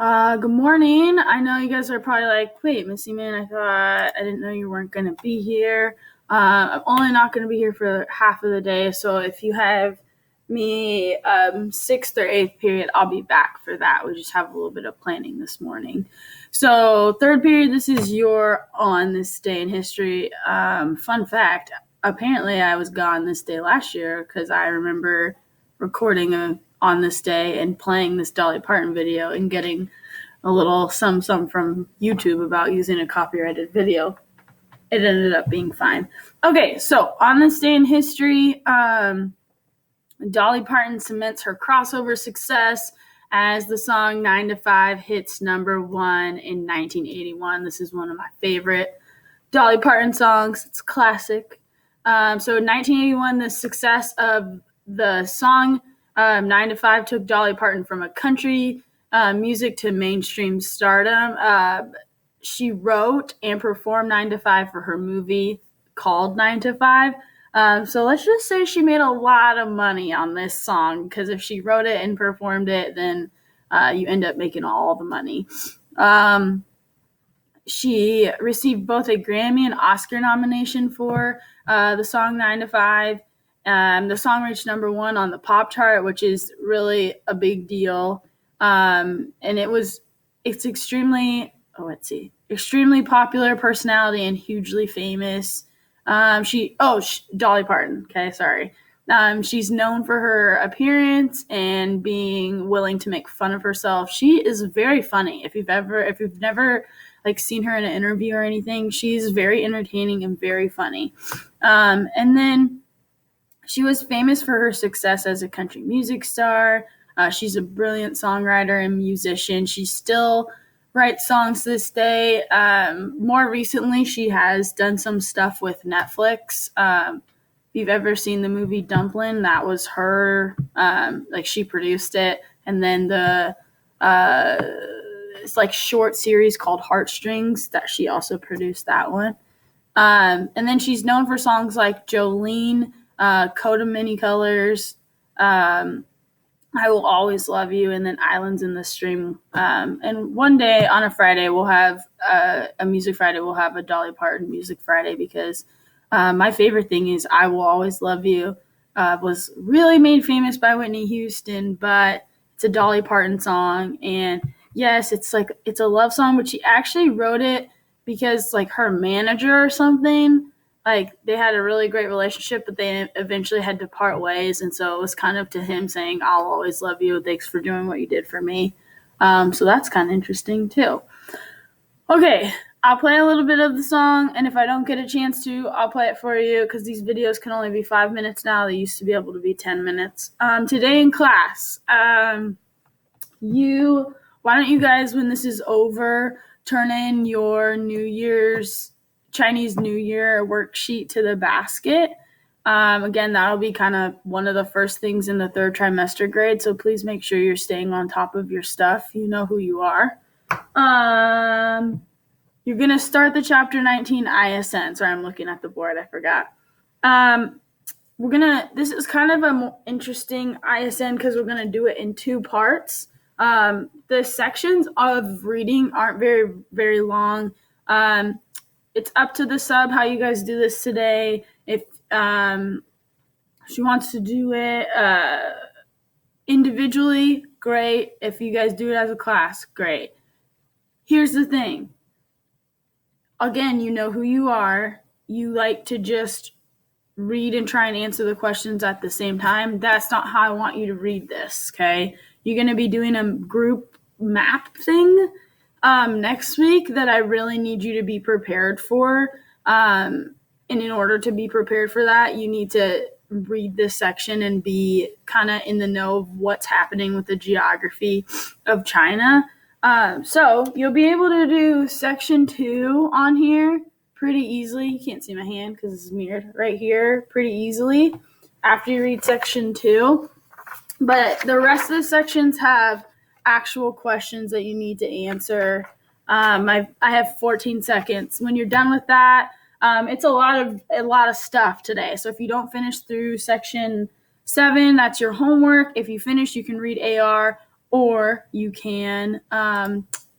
Good morning. I know you guys are probably like, wait, Miss Seaman, I didn't know you weren't going to be here. I'm only not going to be here for half of the day, so if you have me sixth or eighth period, I'll be back for that. We just have a little bit of planning this morning. So third period, this is your on this day in history. Fun fact, apparently I was gone this day last year because I remember recording on this day and playing this Dolly Parton video and getting a little some from YouTube about using a copyrighted video. It ended up being fine. Okay, so on this day in history, Dolly Parton cements her crossover success as the song 9 to 5 hits number 1 in 1981. This is one of my favorite Dolly Parton songs. It's classic. So in 1981, the success of the song 9 to 5 took Dolly Parton from a country music to mainstream stardom. She wrote and performed 9 to 5 for her movie called 9 to 5. So let's just say she made a lot of money on this song, because if she wrote it and performed it, then you end up making all the money. She received both a Grammy and Oscar nomination for the song 9 to 5. The song reached number 1 on the pop chart, which is really a big deal. And it's extremely popular personality and hugely famous. Dolly Parton. Okay, sorry. She's known for her appearance and being willing to make fun of herself. She is very funny. If you've never seen her in an interview or anything, she's very entertaining and very funny. And then she was famous for her success as a country music star. She's a brilliant songwriter and musician. She still writes songs to this day. More recently, she has done some stuff with Netflix. If you've ever seen the movie Dumpling, that was her. She produced it. And then the it's short series called Heartstrings that she also produced that one. And then she's known for songs like Jolene, Coat of Many Colors, I Will Always Love You, and then Islands in the Stream. And one day on a Friday, we'll have a Music Friday. We'll have a Dolly Parton Music Friday, because my favorite thing is I Will Always Love You. Was really made famous by Whitney Houston, but it's a Dolly Parton song. And yes, it's a love song, but she actually wrote it because her manager or something, they had a really great relationship, but they eventually had to part ways. And so it was kind of to him saying, I'll always love you. Thanks for doing what you did for me. So that's kind of interesting too. Okay, I'll play a little bit of the song, and if I don't get a chance to, I'll play it for you, because these videos can only be 5 minutes now. They used to be able to be 10 minutes. Today in class, why don't you guys, when this is over, turn in your Chinese New Year worksheet to the basket. Again, that'll be kind of one of the first things in the third trimester grade, so please make sure you're staying on top of your stuff. You know who you are. You're going to start the chapter 19 ISN. Sorry, I'm looking at the board. I forgot. This is kind of an interesting ISN because we're going to do it in 2 parts. The sections of reading aren't very, very long. It's up to the sub how you guys do this today. If she wants to do it individually, great. If you guys do it as a class, great. Here's the thing. Again, you know who you are. You like to just read and try and answer the questions at the same time. That's not how I want you to read this, okay? You're going to be doing a group map thing next week that I really need you to be prepared for. And in order to be prepared for that, you need to read this section and be kind of in the know of what's happening with the geography of China. So you'll be able to do section 2 on here pretty easily. You can't see my hand because it's mirrored right here pretty easily after you read section 2. But the rest of the sections have actual questions that you need to answer. I have 14 seconds. When you're done with that, it's a lot of stuff today. So if you don't finish through section 7, that's your homework. If you finish, you can read AR or you can